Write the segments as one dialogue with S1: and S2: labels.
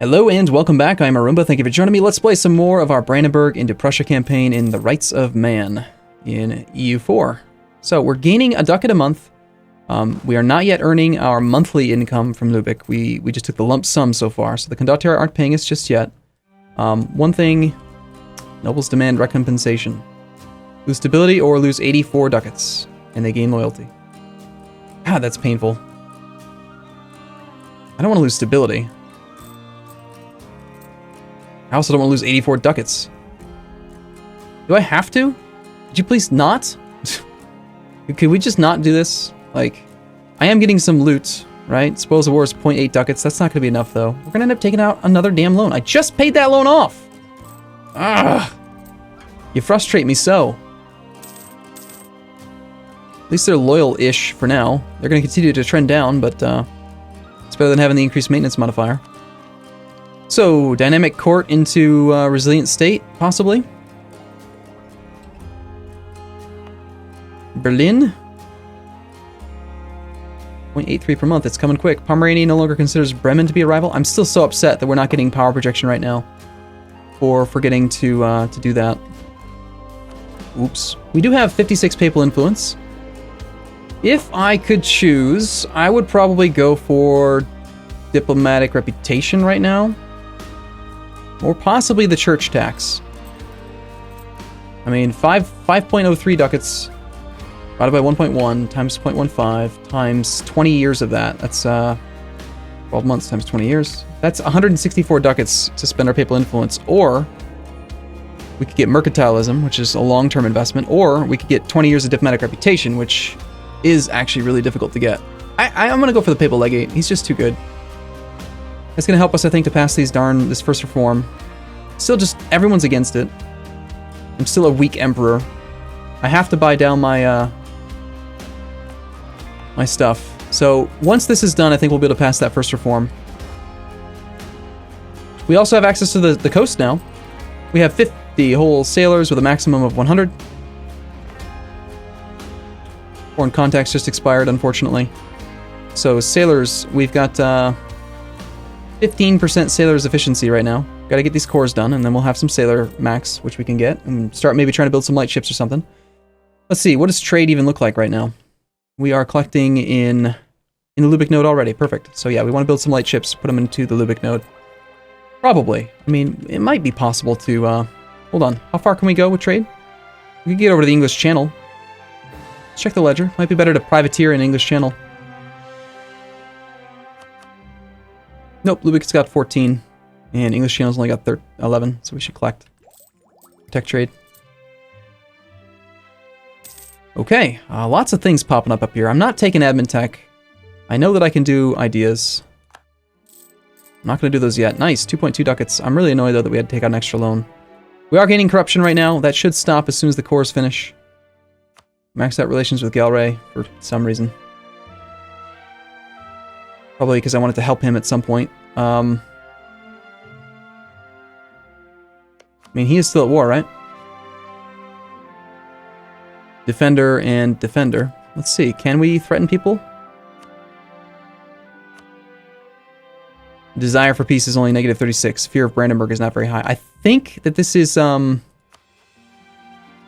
S1: Hello and welcome back, I'm Arumba, thank you for joining me. Let's play some more of our Brandenburg into Prussia campaign in the Rights of Man in EU4. So we're gaining a ducat a month. We are not yet earning our monthly income from Lubeck. We just took the lump sum so far, so the Condottieri aren't paying us just yet. One thing, nobles demand recompensation. Lose stability or lose 84 ducats, and they gain loyalty. God, that's painful. I don't want to lose stability. I also don't want to lose 84 ducats. Do I have to? Could you please not? Could we just not do this? Like, I am getting some loot, right? Spoils of war is 0.8 ducats. That's not going to be enough, though. We're going to end up taking out another damn loan. I just paid that loan off! Ugh! You frustrate me so. At least they're loyal-ish for now. They're going to continue to trend down, but it's better than having the increased maintenance modifier. So, dynamic court into resilient state, possibly. Berlin. 0.83 per month, it's coming quick. Pomerania no longer considers Bremen to be a rival. I'm still so upset that we're not getting power projection right now. For forgetting to do that. Oops. We do have 56 papal influence. If I could choose, I would probably go for diplomatic reputation right now. Or possibly the church tax. I mean, 5.03 ducats divided by 1.1 times 0.15 times 20 years of that. That's 12 months times 20 years. That's 164 ducats to spend our papal influence. Or we could get mercantilism, which is a long-term investment. Or we could get 20 years of diplomatic reputation, which is actually really difficult to get. I'm going to go for the papal legate. He's just too good. It's going to help us, I think, to pass this first reform. Still just, everyone's against it. I'm still a weak emperor. I have to buy down my, my stuff. So, once this is done, I think we'll be able to pass that first reform. We also have access to the coast now. We have 50 whole sailors with a maximum of 100. Foreign contacts just expired, unfortunately. So, sailors, we've got, 15% sailor's efficiency right now. Gotta get these cores done, and then we'll have some sailor max, which we can get, and start maybe trying to build some light ships or something. Let's see, what does trade even look like right now? We are collecting in the Lubeck node already, perfect. So yeah, we want to build some light ships, put them into the Lubeck node. Probably. I mean, it might be possible to, hold on, how far can we go with trade? We can get over to the English Channel. Let's check the ledger. Might be better to privateer in English Channel. Nope, Lubeck's got 14, and English Channel's only got 11, so we should collect. Tech trade. Okay, lots of things popping up here. I'm not taking admin tech. I know that I can do ideas. I'm not going to do those yet. Nice, 2.2 ducats. I'm really annoyed, though, that we had to take out an extra loan. We are gaining corruption right now. That should stop as soon as the cores finish. Maxed out relations with Galray for some reason. Probably because I wanted to help him at some point. I mean, he is still at war, right? Defender and defender. Let's see, can we threaten people? Desire for peace is only negative 36. Fear of Brandenburg is not very high. I think that this is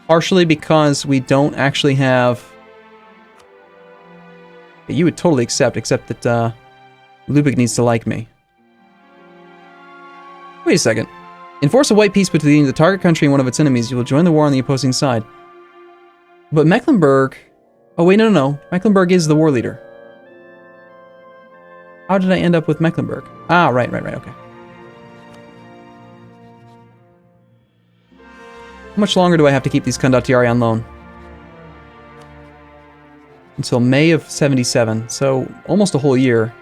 S1: partially because we don't actually have... You would totally accept that Lubeck needs to like me. Wait a second. Enforce a white peace between the target country and one of its enemies. You will join the war on the opposing side. But Mecklenburg... Oh, wait, no. Mecklenburg is the war leader. How did I end up with Mecklenburg? Ah, right, okay. How much longer do I have to keep these Condottieri on loan? Until May of 77, so almost a whole year.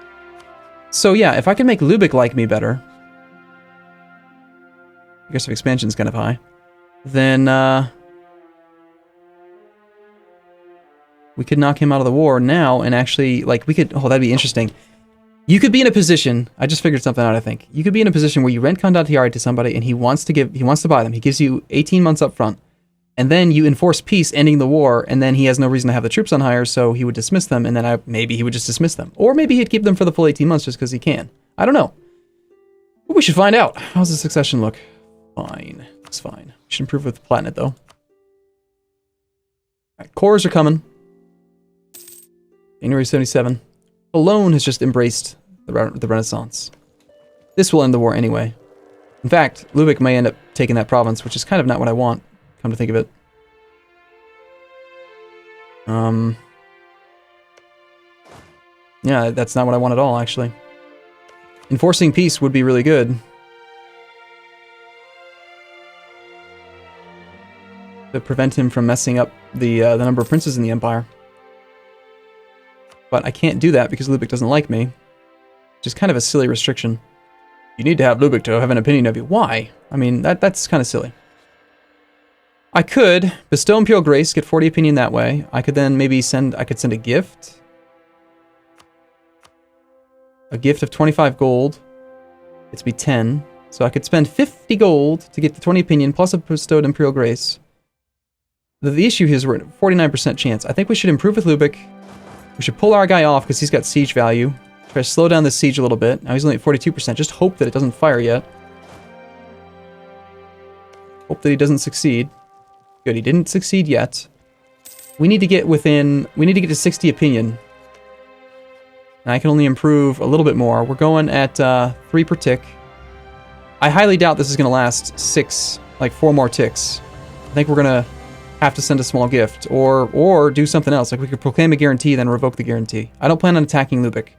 S1: So yeah, if I can make Lubeck like me better, I guess if expansion's kind of high, then we could knock him out of the war now and actually, like, we could, oh, that'd be interesting. You could be in a position, I just figured something out, I think. You could be in a position where you rent Condottieri to somebody and he wants to buy them. He gives you 18 months up front. And then you enforce peace, ending the war, and then he has no reason to have the troops on hire, so he would dismiss them, and then maybe he would just dismiss them. Or maybe he'd keep them for the full 18 months just because he can. I don't know. We should find out. How's the succession look? Fine. It's fine. We should improve with the planet, though. Alright, cores are coming. January 77. Cologne has just embraced the Renaissance. This will end the war anyway. In fact, Lubeck may end up taking that province, which is kind of not what I want, come to think of it. Yeah, that's not what I want at all, actually. Enforcing peace would be really good. To prevent him from messing up the number of princes in the empire. But I can't do that because Lubeck doesn't like me. Which is kind of a silly restriction. You need to have Lubeck to have an opinion of you. Why? I mean, that's kind of silly. I could bestow Imperial Grace, get 40 opinion that way. I could then maybe send a gift. A gift of 25 gold. It's be 10. So I could spend 50 gold to get the 20 opinion plus a bestowed Imperial Grace. The issue here is we're at a 49% chance. I think we should improve with Lubeck. We should pull our guy off because he's got siege value. Try to slow down the siege a little bit. Now he's only at 42%. Just hope that it doesn't fire yet. Hope that he doesn't succeed. Good, he didn't succeed yet. We need to get to 60 opinion. And I can only improve a little bit more. We're going at 3 per tick. I highly doubt this is going to last 4 more ticks. I think we're going to have to send a small gift. Or do something else. Like we could proclaim a guarantee, then revoke the guarantee. I don't plan on attacking Lubeck.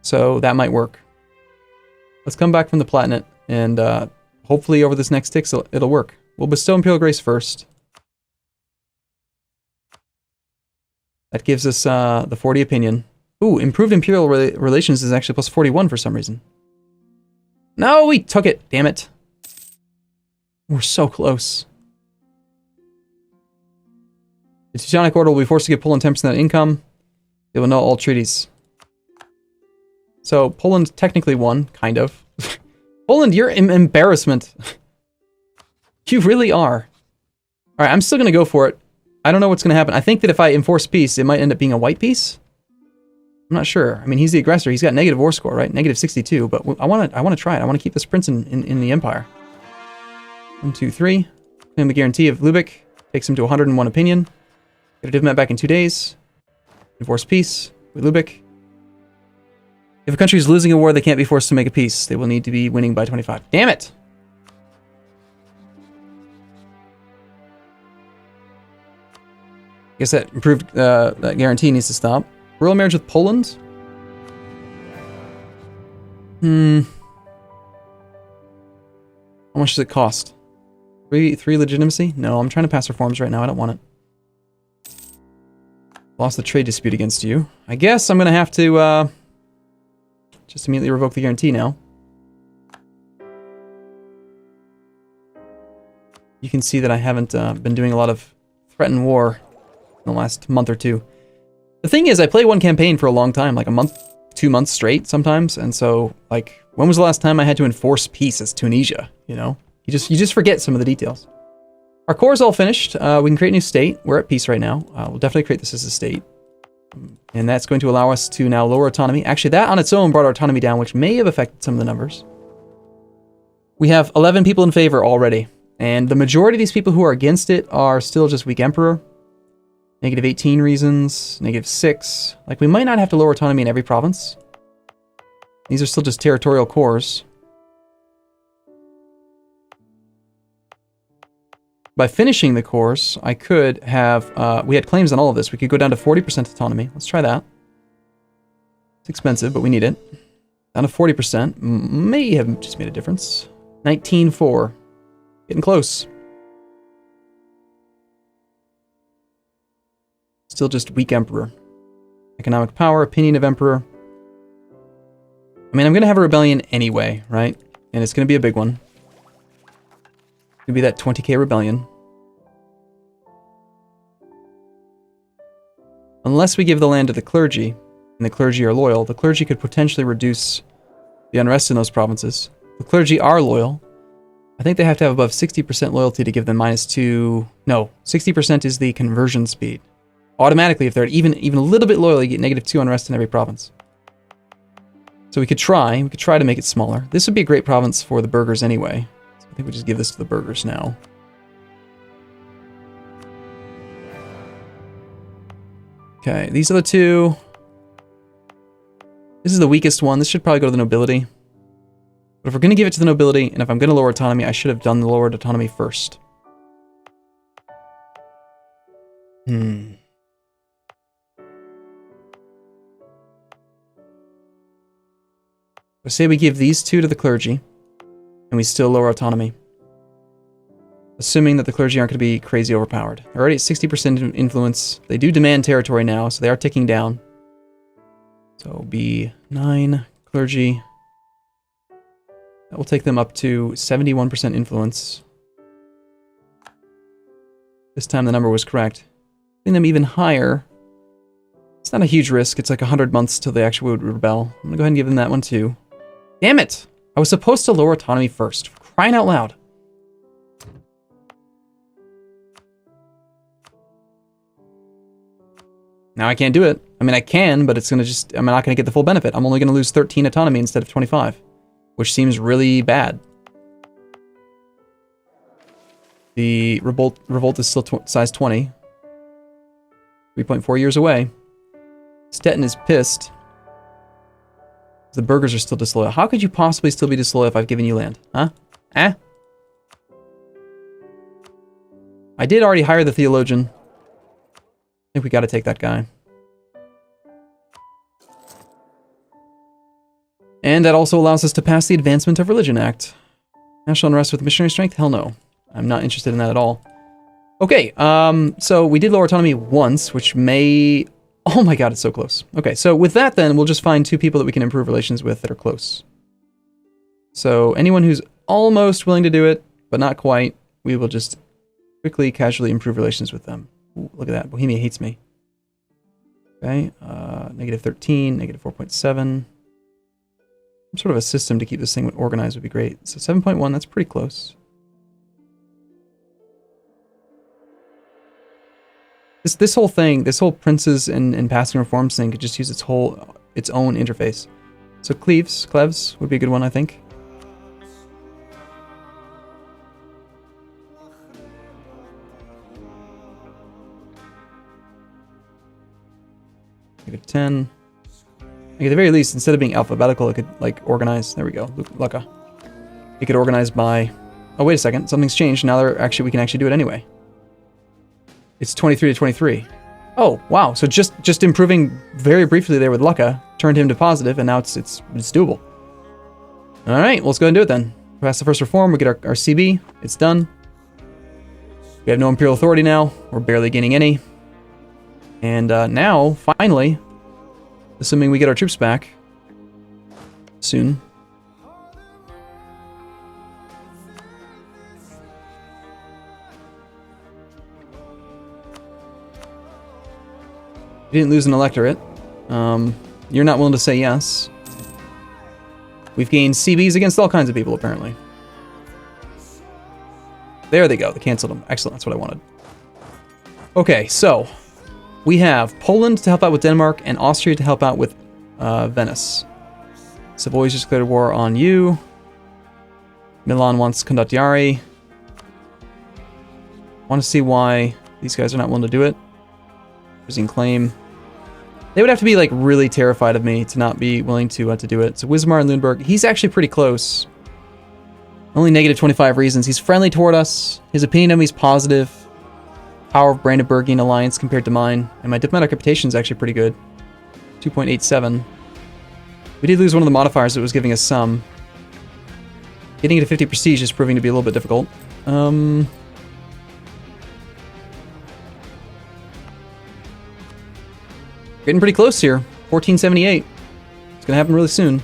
S1: So that might work. Let's come back from the Platinate, and hopefully over this next tick it'll work. We'll bestow Imperial Grace first. That gives us the 40 opinion. Ooh, improved Imperial relations is actually plus 41 for some reason. No, we took it. Damn it. We're so close. The Teutonic Order will be forced to give Poland 10% of income. They will annul all treaties. So, Poland technically won, kind of. Poland, you're an embarrassment. You really are. Alright, I'm still going to go for it. I don't know what's going to happen. I think that if I enforce peace, it might end up being a white peace. I'm not sure. I mean, he's the aggressor. He's got negative war score, right? Negative 62, but I want to try it. I want to keep this prince in the empire. 1, 2, 3. Claim the guarantee of Lubeck. Takes him to 101 opinion. Get a diplomat back in 2 days. Enforce peace with Lubeck. If a country is losing a war, they can't be forced to make a peace. They will need to be winning by 25. Damn it! I guess that improved that guarantee needs to stop. Royal marriage with Poland? How much does it cost? Three legitimacy? No, I'm trying to pass reforms right now. I don't want it. Lost the trade dispute against you. I guess I'm going to have to just immediately revoke the guarantee now. You can see that I haven't been doing a lot of threatened war in the last month or two. The thing is, I play one campaign for a long time, like a month, 2 months straight sometimes, and so, like, when was the last time I had to enforce peace as Tunisia, you know? You just forget some of the details. Our core is all finished. We can create a new state. We're at peace right now. We'll definitely create this as a state. And that's going to allow us to now lower autonomy. Actually, that on its own brought our autonomy down, which may have affected some of the numbers. We have 11 people in favor already. And the majority of these people who are against it are still just weak emperor. Negative 18 reasons. Negative 6. Like, we might not have to lower autonomy in every province. These are still just territorial cores. By finishing the course, I could have... we had claims on all of this. We could go down to 40% autonomy. Let's try that. It's expensive, but we need it. Down to 40%. May have just made a difference. 19-4. Getting close. Still just weak emperor. Economic power, opinion of emperor. I mean, I'm going to have a rebellion anyway, right? And it's going to be a big one. Could be that 20k rebellion. Unless we give the land to the clergy, and the clergy are loyal, the clergy could potentially reduce the unrest in those provinces. The clergy are loyal. I think they have to have above 60% loyalty to give them -2... No, 60% is the conversion speed. Automatically, if they're even a little bit loyal, you get -2 unrest in every province. So we could try to make it smaller. This would be a great province for the burghers anyway. So I think we just give this to the burghers now. Okay, these are the two. This is the weakest one. This should probably go to the nobility. But if we're going to give it to the nobility, and if I'm going to lower autonomy, I should have done the lowered autonomy first. So say we give these two to the clergy, and we still lower autonomy. Assuming that the clergy aren't going to be crazy overpowered. They're already at 60% influence. They do demand territory now, so they are ticking down. So B9, clergy. That will take them up to 71% influence. This time the number was correct. Putting them even higher. It's not a huge risk. It's like 100 months till they actually would rebel. I'm going to go ahead and give them that one too. Damn it! I was supposed to lower autonomy first. Crying out loud. Now I can't do it. I mean, I can, but it's going to just... I'm not going to get the full benefit. I'm only going to lose 13 autonomy instead of 25. Which seems really bad. The revolt is still size 20. 3.4 years away. Stettin is pissed. The burghers are still disloyal. How could you possibly still be disloyal if I've given you land? Huh? Eh? I did already hire the theologian. I think we gotta take that guy. And that also allows us to pass the Advancement of Religion Act. National unrest with missionary strength? Hell no. I'm not interested in that at all. Okay, so we did lower autonomy once, which may... Oh my god, it's so close. Okay, so with that then, we'll just find two people that we can improve relations with that are close. So anyone who's almost willing to do it, but not quite, we will just quickly, casually improve relations with them. Ooh, look at that, Bohemia hates me. Okay, negative 13, negative 4.7. Some sort of a system to keep this thing organized would be great. So 7.1, that's pretty close. This whole thing, this whole princes and passing reforms thing could just use its own interface. So Cleves would be a good one, I think. Negative 10. Like at the very least, instead of being alphabetical, it could like organize. There we go, Lucca. It could organize by. Oh wait a second, something's changed. Now we can actually do it anyway. It's 23 to 23. Oh wow! So just improving very briefly there with Lucca turned him to positive, and now it's doable. All right, well, let's go ahead and do it then. Pass the first reform. We get our CB. It's done. We have no imperial authority now. We're barely gaining any. And now, finally, assuming we get our troops back soon. We didn't lose an electorate. You're not willing to say yes. We've gained CBs against all kinds of people, apparently. There they go. They canceled them. Excellent. That's what I wanted. Okay, so we have Poland to help out with Denmark and Austria to help out with Venice. Savoy's just declared war on you. Milan wants Condottieri. Want to see why these guys are not willing to do it. Losing claim. They would have to be like really terrified of me to not be willing to do it. So Wismar and Lüneburg, he's actually pretty close. Only negative 25 reasons. He's friendly toward us. His opinion of me is positive. Power of Brandenburgian alliance compared to mine. And my diplomatic reputation is actually pretty good. 2.87. We did lose one of the modifiers that was giving us some. Getting to 50 prestige is proving to be a little bit difficult. Getting pretty close here. 1478. It's going to happen really soon.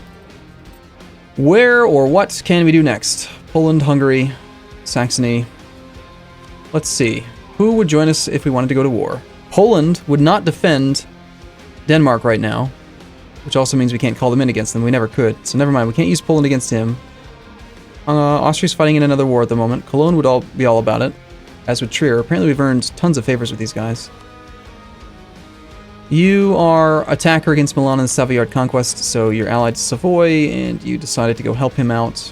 S1: Where or what can we do next? Poland, Hungary, Saxony. Let's see. Who would join us if we wanted to go to war? Poland would not defend Denmark right now, which also means we can't call them in against them. We never could. So never mind. We can't use Poland against him. Austria's fighting in another war at the moment. Cologne would be all about it, as would Trier. Apparently we've earned tons of favors with these guys. You are attacker against Milan in the Savoyard Conquest, so you're allied to Savoy, and you decided to go help him out.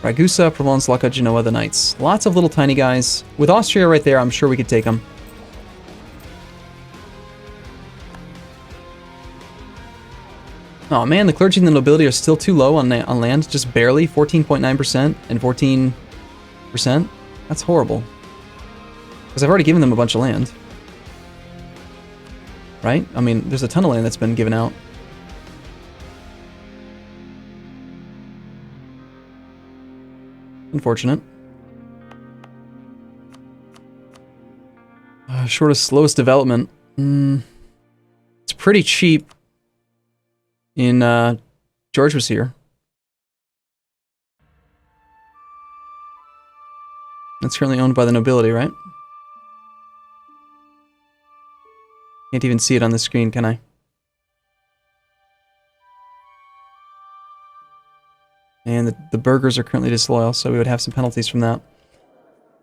S1: Ragusa, Provence, Lucca, Genoa, the Knights. Lots of little tiny guys. With Austria right there, I'm sure we could take them. Oh man, the clergy and the nobility are still too low on land, just barely, 14.9% and 14%. That's horrible. Because I've already given them a bunch of land. Right? I mean, there's a ton of land that's been given out. Unfortunate. Shortest, slowest development. It's pretty cheap. George was here. It's currently owned by the nobility, right? Can't even see it on the screen, can I? And the burghers are currently disloyal, so we would have some penalties from that.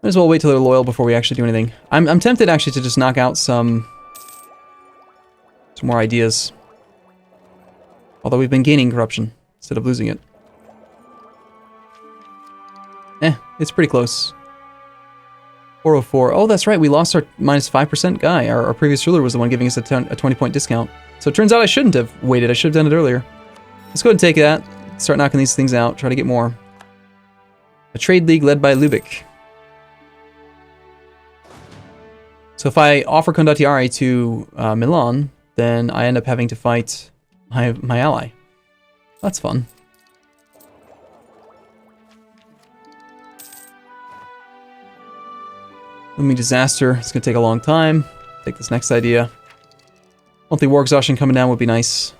S1: Might as well wait till they're loyal before we actually do anything. I'm tempted actually to just knock out some more ideas. Although we've been gaining corruption instead of losing it. It's pretty close. 404. Oh, that's right. We lost our minus 5% guy. Our previous ruler was the one giving us a 20-point discount. So it turns out I shouldn't have waited. I should have done it earlier. Let's go ahead and take that. Start knocking these things out. Try to get more. A trade league led by Lubick. So if I offer Condottieri to Milan, then I end up having to fight my ally. That's fun. Looming disaster. It's going to take a long time. Take this next idea. Monthly war exhaustion coming down would be nice.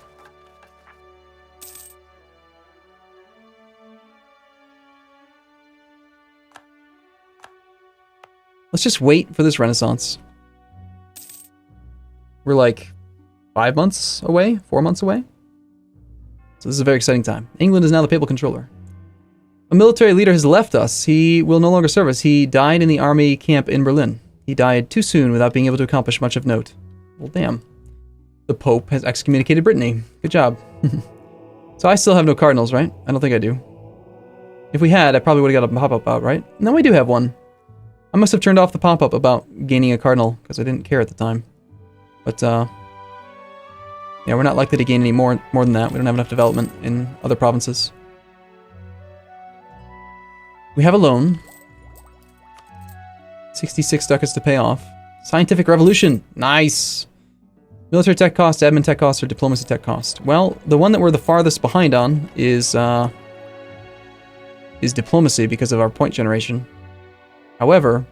S1: Let's just wait for this Renaissance. We're like 5 months away? 4 months away? So this is a very exciting time. England is now the papal controller. A military leader has left us. He will no longer serve us. He died in the army camp in Berlin. He died too soon without being able to accomplish much of note. Well, damn. The Pope has excommunicated Brittany. Good job. So I still have no cardinals, right? I don't think I do. If we had, I probably would have got a pop-up out, right? No, we do have one. I must have turned off the pop-up about gaining a cardinal, because I didn't care at the time. But, yeah, we're not likely to gain any more than that. We don't have enough development in other provinces. We have a loan. 66 ducats to pay off. Scientific revolution. Nice. Military tech cost, admin tech cost, or diplomacy tech cost. Well, the one that we're the farthest behind on is diplomacy because of our point generation. However,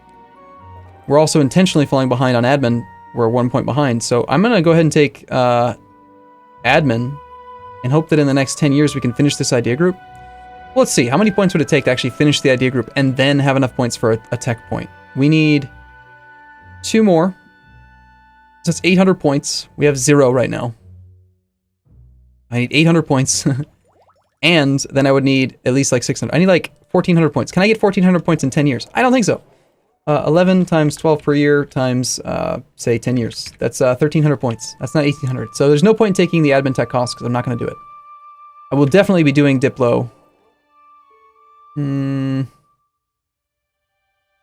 S1: we're also intentionally falling behind on admin. We're 1 point behind. So I'm going to go ahead and take admin and hope that in the next 10 years we can finish this idea group. Well, let's see. How many points would it take to actually finish the idea group and then have enough points for a tech point? We need 2 more. So that's 800 points. We have 0 right now. I need 800 points. And then I would need at least like 600. I need like 1,400 points. Can I get 1,400 points in 10 years? I don't think so. 11 times 12 per year times, say, 10 years. That's 1,300 points. That's not 1,800. So there's no point in taking the admin tech cost because I'm not going to do it. I will definitely be doing Diplo.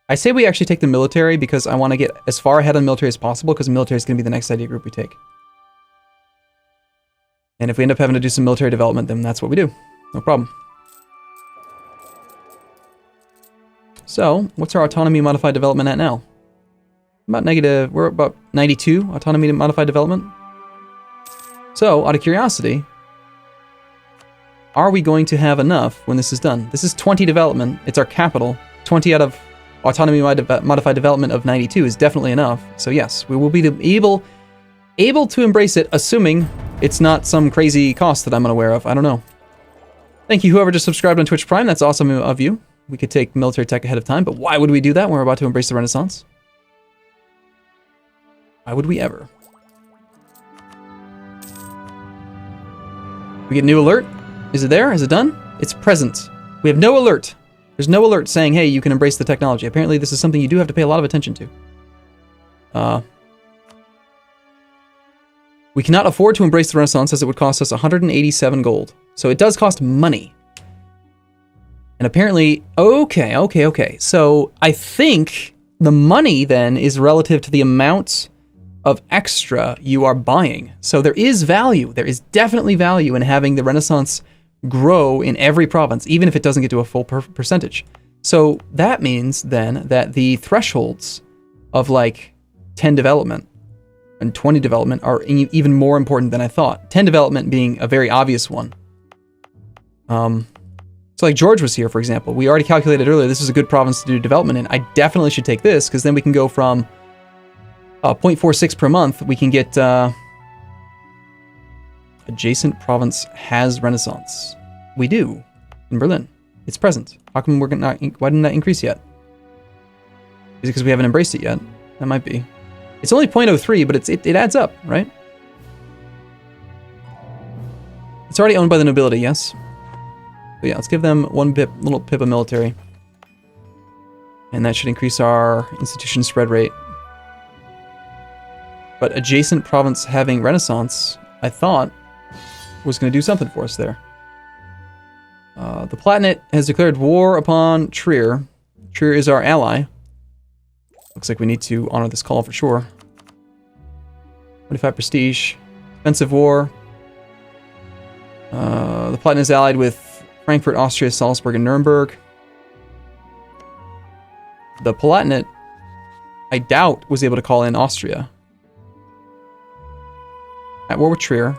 S1: I say we actually take the military because I want to get as far ahead on military as possible because the military is going to be the next idea group we take. And if we end up having to do some military development, then that's what we do. No problem. So, what's our autonomy modified development at now? We're about 92 autonomy modified development. So, out of curiosity, are we going to have enough when this is done? This is 20 development. It's our capital. 20 out of autonomy modified development of 92 is definitely enough. So yes, we will be able to embrace it, assuming it's not some crazy cost that I'm unaware of. I don't know. Thank you, whoever just subscribed on Twitch Prime. That's awesome of you. We could take military tech ahead of time, but why would we do that when we're about to embrace the Renaissance? Why would we ever? We get new alert. Is it there? Is it done? It's present. We have no alert. There's no alert saying, hey, you can embrace the technology. Apparently, this is something you do have to pay a lot of attention to. We cannot afford to embrace the Renaissance as it would cost us 187 gold. So it does cost money. And apparently, okay. So I think the money then is relative to the amount of extra you are buying. So there is value. There is definitely value in having the Renaissance grow in every province, even if it doesn't get to a full percentage. So that means then that the thresholds of like 10 development and 20 development are even more important than I thought. 10 development being a very obvious one. So like George was here, for example. We already calculated earlier this is a good province to do development in. I definitely should take this, because then we can go from 0.46 per month. We can get adjacent province has Renaissance. We do in Berlin. It's present. How come we're not? Why didn't that increase yet? Is it because we haven't embraced it yet? That might be. It's only 0.03, but it adds up, right? It's already owned by the nobility, yes. But yeah, let's give them one little pip of military. And that should increase our institution spread rate. But adjacent province having Renaissance, I thought, was going to do something for us there. The Palatinate has declared war upon Trier. Trier is our ally. Looks like we need to honor this call for sure. 25 prestige. Defensive war. The Palatinate is allied with Frankfurt, Austria, Salzburg, and Nuremberg. The Palatinate, I doubt, was able to call in Austria. At war with Trier.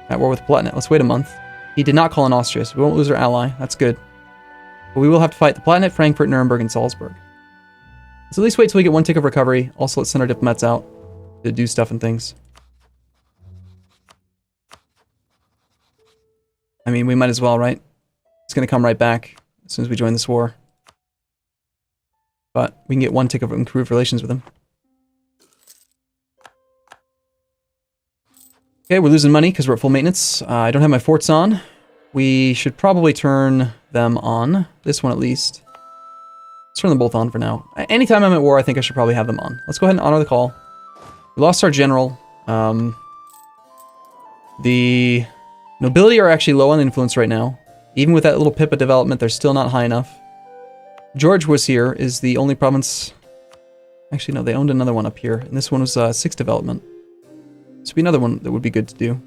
S1: At war with the Palatinate. Let's wait a month. He did not call in Austria, so we won't lose our ally. That's good. But we will have to fight the Palatinate, Frankfurt, Nuremberg, and Salzburg. So at least wait till we get one tick of recovery. Also, let's send our diplomats out to do stuff and things. I mean, we might as well, right? It's going to come right back as soon as we join this war. But we can get one tick of improved relations with him. Okay, we're losing money because we're at full maintenance. I don't have my forts on. We should probably turn them on. This one at least. Let's turn them both on for now. Anytime I'm at war, I think I should probably have them on. Let's go ahead and honor the call. We lost our general. The nobility are actually low on influence right now. Even with that little pip of development, they're still not high enough. George was here, is the only province... Actually, no, they owned another one up here. And this one was 6 development. This would be another one that would be good to do.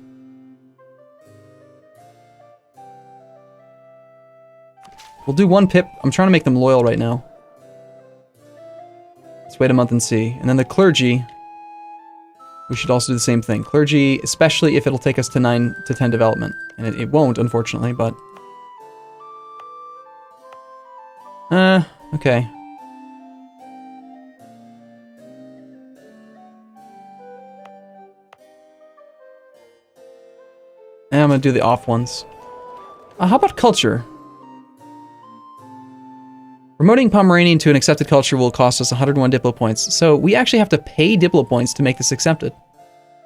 S1: We'll do 1 pip. I'm trying to make them loyal right now. Let's wait a month and see. And then the clergy... We should also do the same thing. Clergy, especially if it'll take us to 9 to 10 development. And it won't, unfortunately, but... okay. And I'm gonna do the off ones. How about culture? Promoting Pomeranian to an accepted culture will cost us 101 Diplo points, so we actually have to pay Diplo points to make this accepted.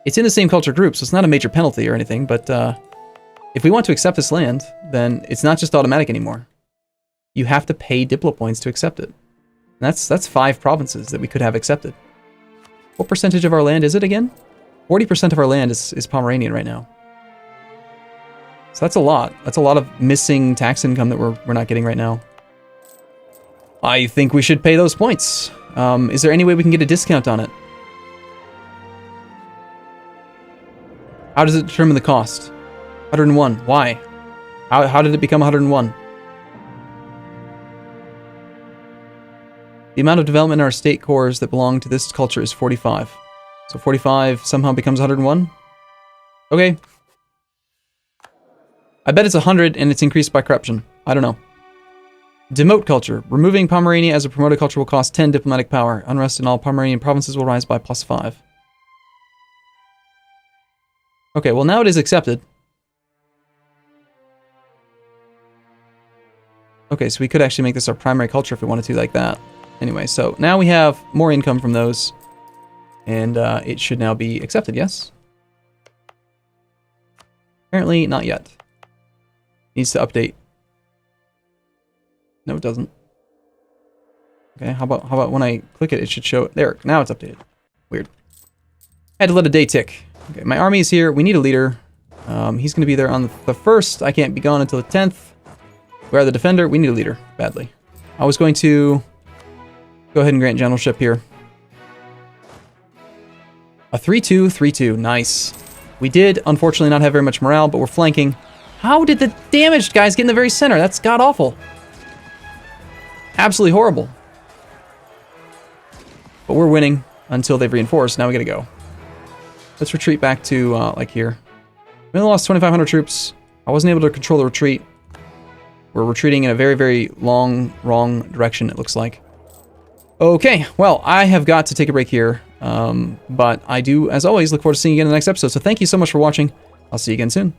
S1: It's in the same culture group, so it's not a major penalty or anything, but if we want to accept this land, then it's not just automatic anymore. You have to pay Diplo points to accept it. And that's 5 provinces that we could have accepted. What percentage of our land is it again? 40% of our land is Pomeranian right now. So that's a lot. That's a lot of missing tax income that we're not getting right now. I think we should pay those points. Is there any way we can get a discount on it? How does it determine the cost? 101. Why? How did it become 101? The amount of development in our state cores that belong to this culture is 45. So 45 somehow becomes 101? Okay. I bet it's 100 and it's increased by corruption. I don't know. Demote culture. Removing Pomerania as a promoted culture will cost 10 diplomatic power. Unrest in all Pomeranian provinces will rise by +5. Okay, well now it is accepted. Okay, so we could actually make this our primary culture if we wanted to like that. Anyway, so now we have more income from those. And it should now be accepted, yes? Apparently not yet. Needs to update. No, it doesn't. Okay, how about when I click it, it should show... There, now it's updated. Weird. I had to let a day tick. Okay, my army is here. We need a leader. He's going to be there on the 1st. I can't be gone until the 10th. We are the defender. We need a leader, badly. I was going to go ahead and grant generalship here. A 3-2, 3-2. Nice. We did, unfortunately, not have very much morale, but we're flanking. How did the damaged guys get in the very center? That's god-awful. Absolutely horrible. But we're winning until they've reinforced. Now we gotta go. Let's retreat back to, like, here. We only lost 2,500 troops. I wasn't able to control the retreat. We're retreating in a very, very wrong direction, it looks like. Okay, well, I have got to take a break here. But I do, as always, look forward to seeing you again in the next episode. So thank you so much for watching. I'll see you again soon.